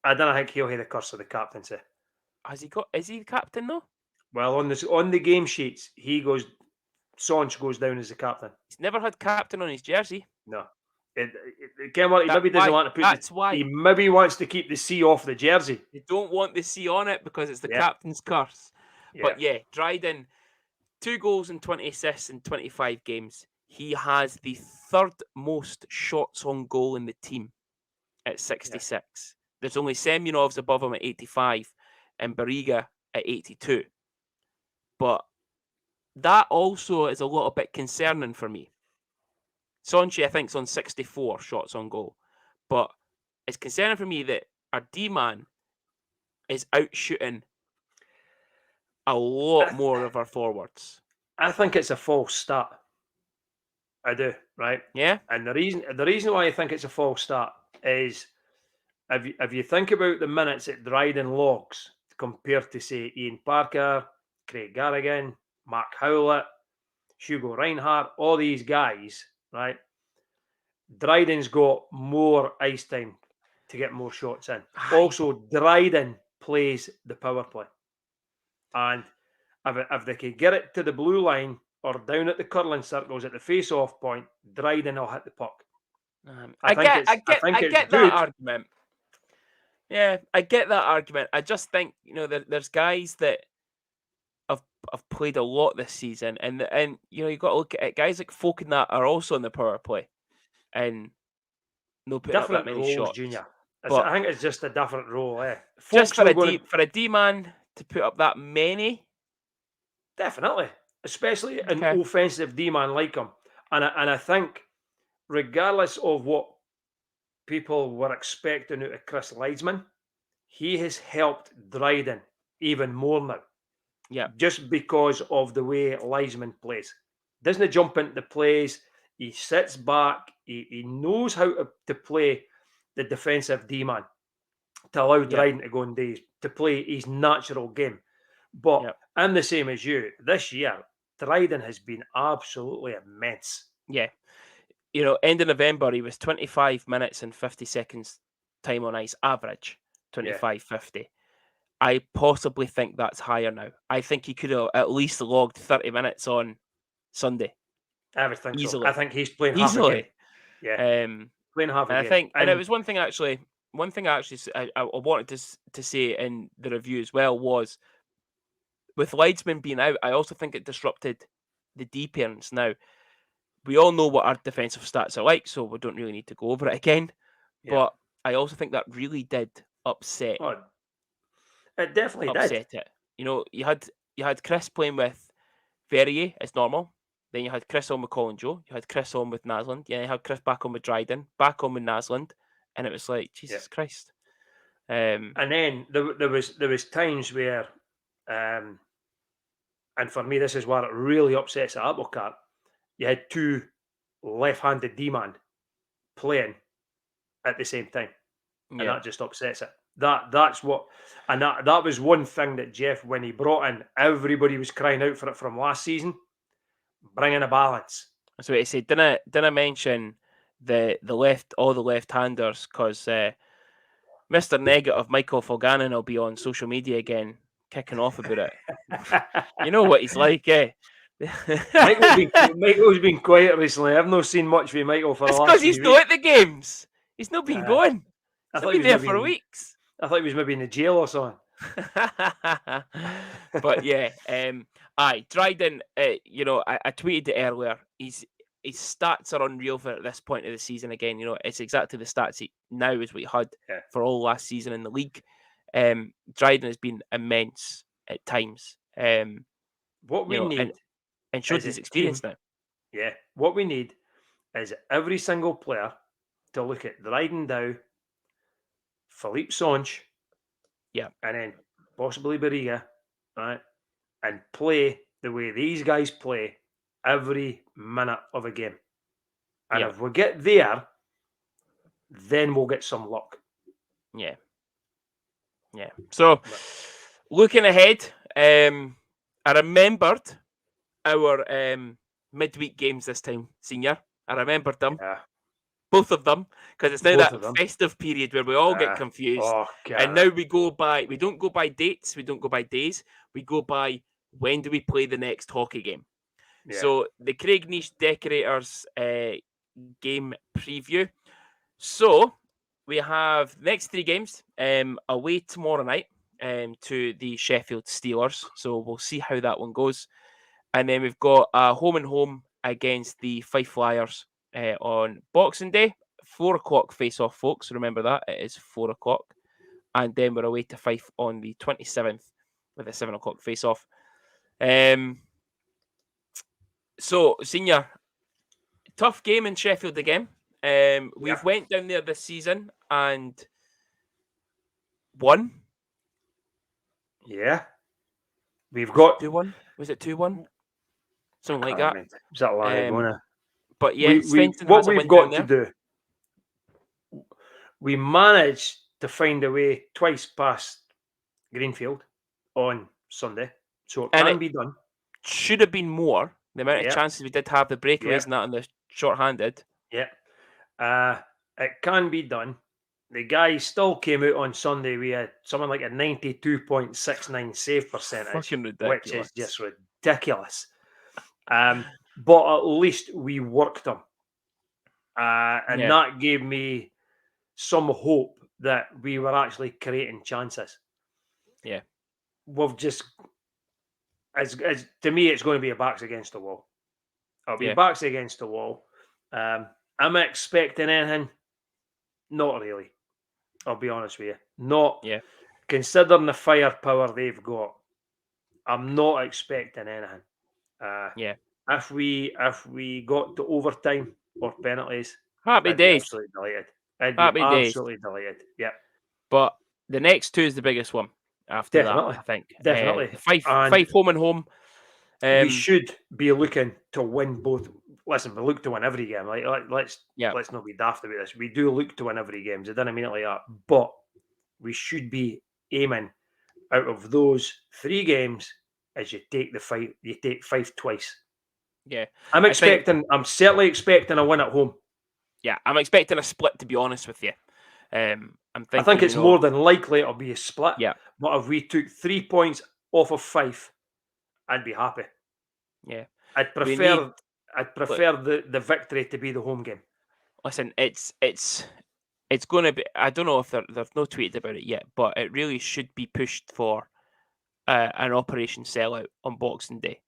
I don't think he'll have the curse of the captaincy. Is he the captain though? Well, on the game sheets, Sonch goes down as the captain. He's never had captain on his jersey. No. He maybe doesn't want to put That's why. He maybe wants to keep the C off the jersey. They don't want the C on it because it's the captain's curse. But Drydn, 2 goals and 20 assists in 25 games. He has the 3rd most shots on goal in the team at 66. There's only Semyonov's above him at 85 and Bariga at 82. But that also is a little bit concerning for me. Sonchi, I think, is on 64 shots on goal. But it's concerning for me that our D-man is outshooting a lot more of our forwards. I think it's a false start. I do, right? Yeah. And the reason why I think it's a false start is if you think about the minutes that Drydn logs compared to, say, Ian Parker, Craig Garrigan, Mark Howlett, Hugo Reinhardt, all these guys, right? Drydn's got more ice time to get more shots in. Also, Drydn plays the power play. And if they could get it to the blue line or down at the curling circles at the face-off point, Drydn will hit the puck. I get that argument. Yeah, I get that argument. I just think there's guys that have played a lot this season, and you've got to look at it. Guys like Folk and that are also in the power play, and no putting up that many shots. Junior. But I think it's just a different role. Just for a D-man to put up that many, definitely, especially an offensive D-man like him, and I think regardless of what people were expecting out of Chris Leidsman, he has helped Drydn even more now. Yeah. Just because of the way Leidsman plays. Doesn't jump into the plays. He sits back. He knows how to play the defensive D-man to allow Drydn to go and to play his natural game. But I'm the same as you. This year, Drydn has been absolutely immense. Yeah. End of November, he was 25 minutes and 50 seconds time on ice, average 25-50. I possibly think that's higher now. I think he could have at least logged 30 minutes on Sunday. I would think easily. So. I think he's playing half a game. Yeah, playing half a game. And it was one thing actually. One thing I wanted to say in the review as well was, with Leidsman being out, I also think it disrupted the D pairings. Now, we all know what our defensive stats are like, so we don't really need to go over it again. Yeah. But I also think that really did upset. It definitely upset did. It. You had Chris playing with Verrier as normal. Then you had Chris on with Colin Joe. You had Chris on with Naslund. Yeah, you had Chris back on with Drydn, back on with Naslund, and it was like, Jesus Christ. And then there was times where, and for me, this is where it really upsets the apple cart. You had two left-handed D-man playing at the same time, and that just upsets it. That's what, and that was one thing that Jeff, when he brought in, everybody was crying out for it from last season. Bring in a balance. So he said, didn't I mention all the left-handers, because Mr. Negative Michael Fulganon will be on social media again kicking off about it. You know what he's like, eh? Michael's been quiet recently. I've not seen much from Michael for the last 3 weeks. It's because he's not at the games. He's not been going. He's not been there for weeks. I thought he was maybe in the jail or something. But yeah, Drydn, I tweeted it earlier. His stats are unreal for at this point of the season again. It's exactly the stats now as we had for all last season in the league. Drydn has been immense at times. What we need, and showed his experience now. Yeah, what we need is every single player to look at Drydn Dow, Philippe Songe, and then possibly Bariga, right, and play the way these guys play every minute of a game. And if we get there, then we'll get some luck. Yeah. So, looking ahead, I remembered our midweek games this time, Senior. I remembered them. Yeah. Both of them, because it's now that festive period where we all get confused. And now we don't go by dates, we don't go by days, we go by when do we play the next hockey game. Yeah. So the Craig Niche Decorators game preview. So we have the next 3 games away tomorrow night to the Sheffield Steelers. So we'll see how that one goes. And then we've got a home and home against the Fife Flyers on Boxing Day, 4 o'clock face-off, folks. Remember that, it is 4 o'clock. And then we're away to Fife on the 27th with a 7 o'clock face-off. So, Senior, tough game in Sheffield again. We've went down there this season and won. Yeah. We've got 2-1. Was it 2-1? Something like that. Was that Larry But yeah, what we've got to do, we managed to find a way twice past Greenfield on Sunday, so it can be done. Should have been more. The amount of chances we did have, the breakaways and that, and the short-handed. Yeah, it can be done. The guy still came out on Sunday. We had something like a 92.69 save percentage, which is just ridiculous. But at least we worked them. And that gave me some hope that we were actually creating chances. Yeah. We've just, as to me, it's going to be a backs against the wall. It'll be backs against the wall. Am I expecting anything? Not really. I'll be honest with you. Not. Yeah. Considering the firepower they've got, I'm not expecting anything. If we got to overtime or penalties, happy days. Absolutely delighted. I'd be Happy days. absolutely delighted. Yeah, But the next two is the biggest one after that, definitely, I think. definitely. The And Fife home and home. we should be looking to win both. Listen, we look to win every game. Like let's Yeah, not be daft about this. We do look to win every game. So I didn't mean it like that, but we should be aiming out of those 3 games as you take Fife twice. yeah. I'm I think, certainly expecting a win at home. yeah, I'm expecting a split, to be honest with you. I'm I think thinking, it's more than likely it'll be a split. yeah, But if we took 3 points off of Fife, I'd be happy. yeah. I'd We need, prefer look, the victory to be the home game. listen, it's going to be, I don't know if they've no tweeted about it yet, but it really should be pushed for an Operation Sellout on Boxing Day.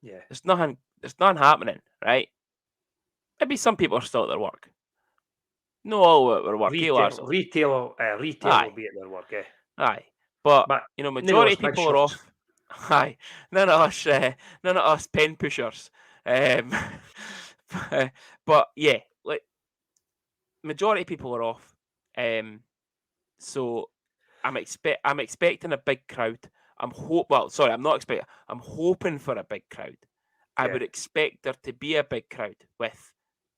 Yeah. There's nothing happening, right? Maybe some people are still at their work. No, all at their work. Eh, Retail Larsel? retail retail will Aye, be at their work, eh? aye. But But none of majority those of big people are shops. off. Aye, none of us pen pushers. Um, but yeah, like majority of people are off. So I'm expecting a big crowd. I'm not expecting. I'm hoping for a big crowd. I Yeah. would expect there to be a big crowd with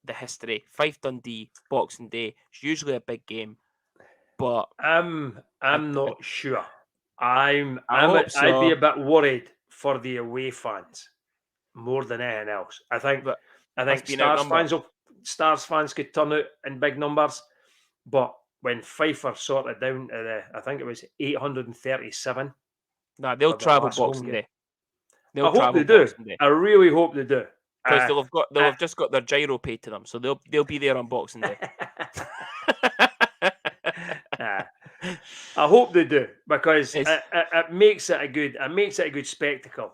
the history. Fife Dundee, Boxing Day. It's usually a big game, but I'm I, I, not sure. I hope I'd be so. a bit worried for the away fans more than anything else. But I us think being outnumbered. Stars fans could turn out in big numbers, but when Fifer sorted down to I think it was 837 Nah, they'll for the travel last home Boxing game. Day. I They'll hope travel they do. Boxing Day I really hope they do. because Uh, they'll I, have just got their gyro paid to them, so they'll be there on Boxing Day. uh, I hope they do because It's it makes it a good spectacle.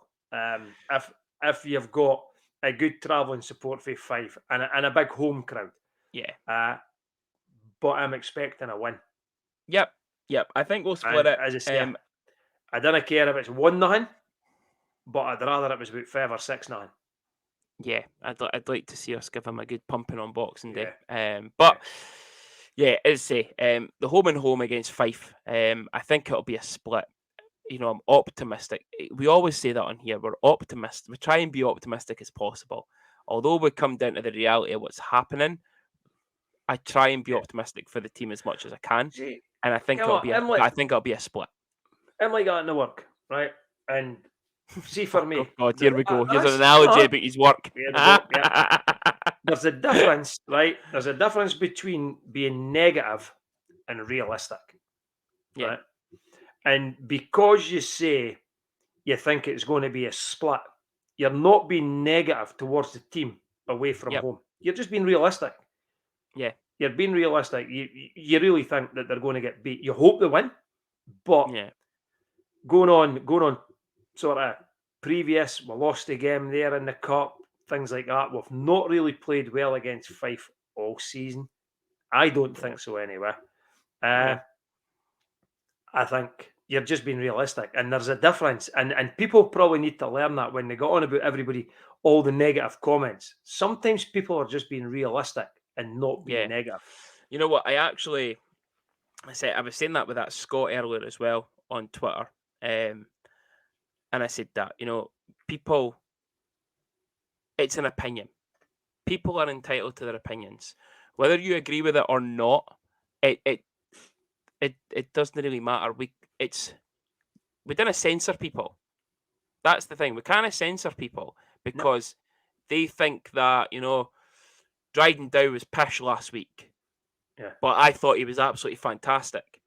If you've got a good travelling support for Fife and a big home crowd, yeah. uh, but I'm expecting a win. Yep. Yep. I think we'll split And it. as I say, I don't care if it's 1-0, but I'd rather it was about 5 or 6-0. Yeah, I'd like to see us give him a good pumping on Boxing Day. Yeah, yeah, But yeah, as I say, the home and home against Fife, I think it'll be a split. I'm optimistic. We always say that on here. We're optimistic. We try and be optimistic as possible. Although we come down to the reality of what's happening, I try and be yeah. optimistic for the team as much as I can. See, And I think come on, I think it'll be a split. I'm like that in the work, right? And see for Oh me, God, here we go. Here's an that's analogy no. about his work. Here we go. Yeah, there's a difference, right? There's a difference between being negative and realistic, Yeah, right? And because you say you think it's going to be a split, you're not being negative towards the team away from yep, home. You're just being realistic. yeah, You're being realistic. You really think that they're going to get beat. You hope they win, but yeah, going on sort of previous, we lost a game there in the cup, things like that. We've not really played well against Fife all season. I don't yeah, think so anyway. yeah. Uh, I think you're just being realistic, and there's a difference. And people probably need to learn that when they go on about everybody, all the negative comments. Sometimes people are just being realistic and not being Yeah. negative. You know what? I was saying that with that Scott earlier as well on Twitter. And I said that, people, it's an opinion. People are entitled to their opinions. Whether you agree with it or not, it it it doesn't really matter. We didn't censor people. That's the thing. We can't censor people No, because they think that, Drydn Dow was pish last week, yeah, but I thought he was absolutely fantastic.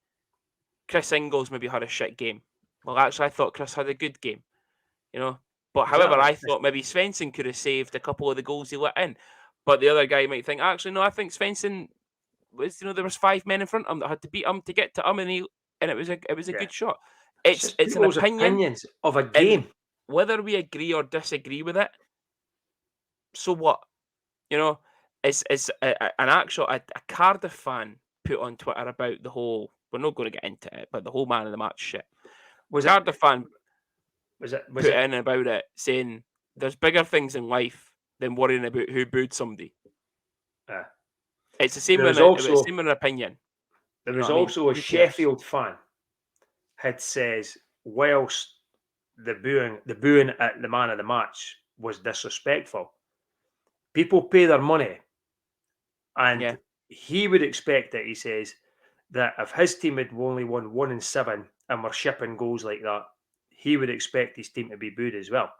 Chris Ingles maybe had a shit game. Well, actually, I thought Chris had a good game, you know. But however, exactly. I thought maybe Svensson could have saved a couple of the goals he let in. But the other guy might think, actually, no, I think Svensson was, there was 5 men in front of him that had to beat him to get to him, and it was a Yeah, good shot. it's It's just it's an people's opinion, opinions of a and game. whether we agree or disagree with it, so what? You know, it's a Cardiff fan put on Twitter about the whole. We're not going to get into it, but the whole man of the match shit. Was it? Cardiff fan Was put it? in about it, saying there's bigger things in life than worrying about who booed somebody. Uh, It's the same There with was also same with an opinion. there You know was what I mean? also a Who cares? Sheffield fan had says whilst the booing at the man of the match was disrespectful, people pay their money, and Yeah, he would expect it. He says that if his team had only won 1-7 and were shipping goals like that, he would expect his team to be booed as well.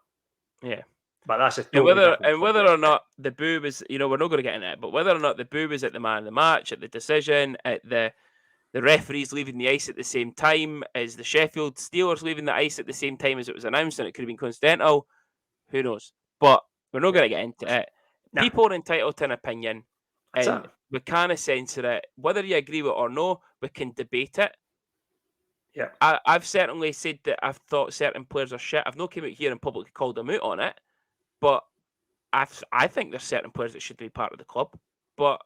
yeah. But that's a And totally different whether subject. or not the boo was, we're not going to get into it, but whether or not the boo was at the man of the match, at the decision, at the referees leaving the ice at the same time as the Sheffield Steelers leaving the ice at the same time as it was announced, and it could have been coincidental. Who knows? But we're not Yeah. going to get into it. No, People are entitled to an opinion, that's and it. we can't censor it. Whether you agree with it or no, we can debate it. Yeah. I've certainly said that I've thought certain players are shit. I've not came out here and publicly called them out on it, but I think there's certain players that should be part of the club. But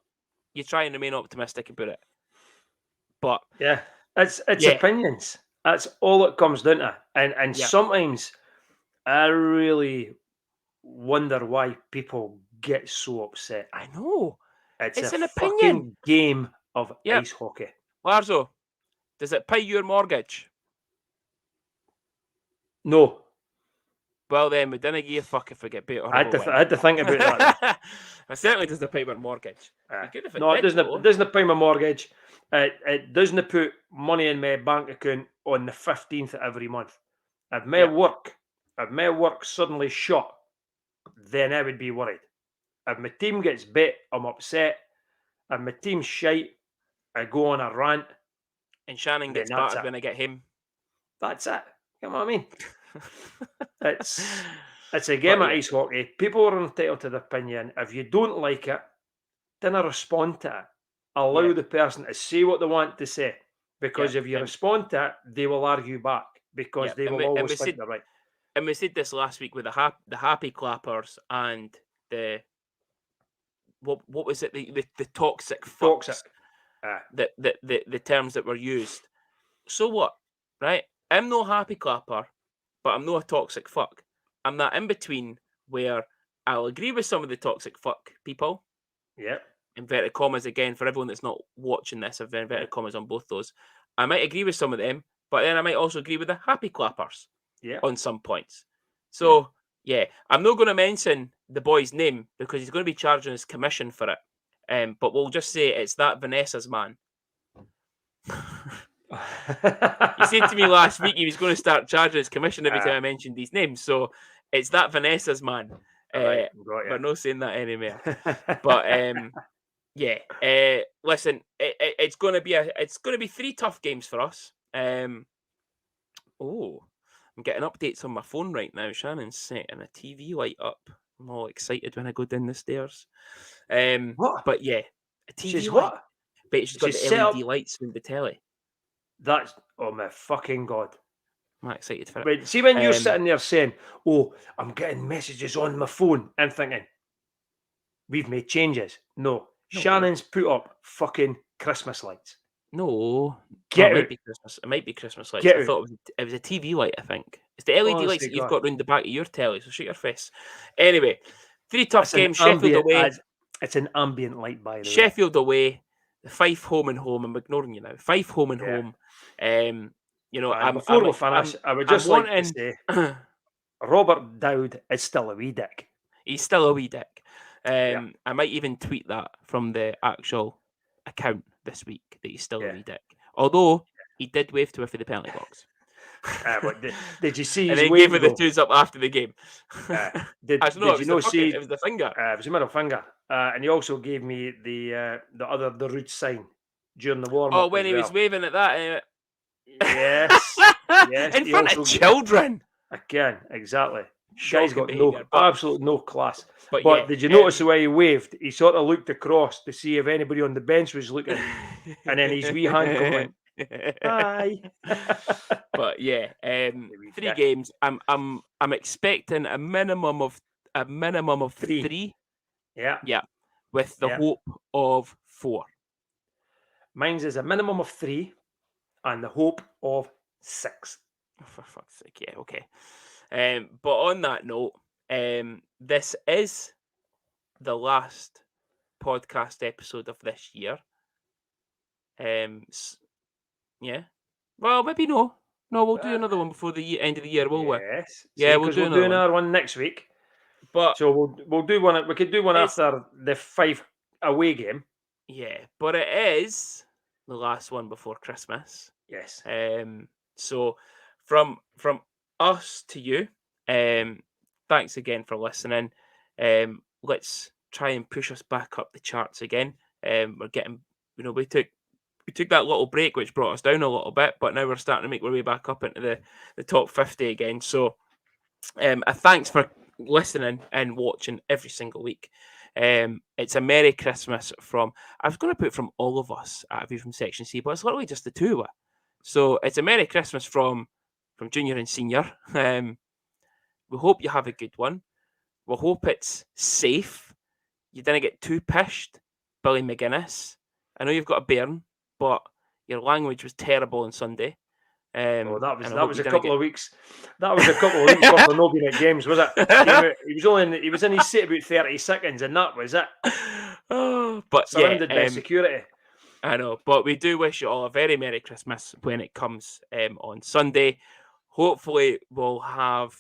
you try and remain optimistic about it. But Yeah. It's yeah, opinions. That's all it comes down to. And yeah, sometimes I really wonder why people get so upset. I know. It's a It's an opinion. fucking game of Yep. ice hockey. Larzo, does it pay your mortgage? No, Well, then, we didn't give a fuck if we get beat or I if had we to, win. I had to think about that. Then. It certainly doesn't pay my mortgage. Be good if it No, it did, doesn't. It though. doesn't pay my mortgage. It doesn't put money in my bank account on the 15th of every month. If Yep. my work suddenly shut, then I would be worried. If my team gets beat, I'm upset. If my team's shite, I go on a rant. And Shannon Then gets that's battered it. when I get him. That's it. You know what I mean? It's a game But of yeah, ice hockey. People are entitled to their opinion. If you don't like it, then respond to it. yeah, Allow the person to say what they want to say. yeah. Because if you respond to it, they will argue back because Yeah. they And will we, and always we think said they're right. and we said this last week with the happy clappers and the what was it, the toxic Toxic. fucks, the terms that were used. So what? Right? I'm no happy clapper, but I'm no a toxic fuck. I'm that in between where I'll agree with some of the toxic fuck people. Yeah. Inverted commas again for everyone that's not watching this. I've inverted commas on both those. I might agree with some of them, but then I might also agree with the happy clappers Yeah. on some points. Yeah. So yeah, I'm not going to mention the boy's name because he's going to be charging his commission for it. But we'll just say it's that Vanessa's man. He said to me last week he was going to start charging his commission every time I mentioned these names. So it's that Vanessa's man. Right. Got We're not saying that anymore. you. But yeah. Listen, it's going to be 3 tough games for us. Oh, I'm getting updates on my phone right now. Shannon's setting a TV light up. I'm all excited when I go down the stairs. What? But yeah, a She's TV light. what? But she's got She's the set LED up. lights from the telly. That's oh my fucking god. I'm excited for it. Right. See when you're sitting there saying, "Oh, I'm getting messages on my phone," I'm thinking, "We've made changes." No, No, Shannon's put up fucking Christmas lights. no. Oh, Get it might out. be Christmas. It might be Christmas lights. Get I out. thought it was a TV light. I think it's the LED lights Honestly, that you've God. got round the back of your telly. So shut your face. Anyway, 3 tough It's an games. Sheffield ambient. away. It's an ambient light, by the way. Sheffield away. The Fife home and home. I'm ignoring you now. Fife home and Yeah. home. And before we finish, I would just like to wanting. say, Robert Dowd is still a wee dick. He's still a wee dick. Yeah. I might even tweet that from the actual account this week that he's still a Yeah. wee dick. Although he did wave to her for the penalty box. But did you see And his then wave? gave her the twos up after the game. Did I know, you know? See, it was the finger. it was a middle finger, and he also gave me the rude sign during the warm up. Oh, when as he was well. waving at that. Yes, yes. In he front also of children. Again, exactly. Guy's Shocking got behaviour. absolute no class. But But yeah, did you notice the way he waved? He sort of looked across to see if anybody on the bench was looking, and then his wee hand come and went, "Hi." But yeah, wee 3 dick. games. I'm expecting a minimum of 3. Yeah, Yeah, with the yeah. hope of 4. Mine's is a minimum of 3, and the hope of 6. Oh, for fuck's sake, yeah, okay. But on that note, this is the last podcast episode of this year. Yeah. Well, maybe no. No, we'll do another one before the end of the year, will we? Yes. Yeah, we'll because do we'll do another one. another one next week. But So we'll do one. We could do one it's after the Fife away game. yeah, but it is the last one before Christmas. Yes. So from us to you, thanks again for listening. Let's try and push us back up the charts again. We're getting, we took that little break which brought us down a little bit, but now we're starting to make our way back up into the top 50 again. So a thanks for listening and watching every single week. It's a Merry Christmas from, I was going to put from all of us at View from Section C, but it's literally just the two of us. So it's a Merry Christmas from Junior and Senior. We hope you have a good one. We hope it's safe. You didn't get too pished, Billy McGuinness. I know you've got a bairn, but your language was terrible on Sunday. That was a couple of weeks. That was a couple of weeks worth of not being at games, was it? He was in his seat about 30 seconds, and that was it. But surrounded by security. I know, but we do wish you all a very Merry Christmas when it comes on Sunday. Hopefully, we'll have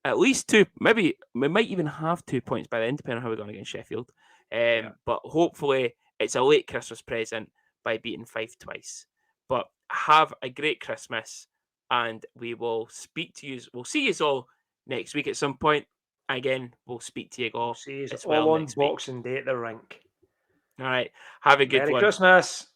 at least two. Maybe we might even have 2 points by then, depending on how we're going against Sheffield. But hopefully, it's a late Christmas present by beating Fife twice. But have a great Christmas, and we will speak to you. We'll see you all next week at some point. Again, we'll speak to you all See you as all well on next week. Boxing Day at the rink. All right. Have a good one. Merry Christmas.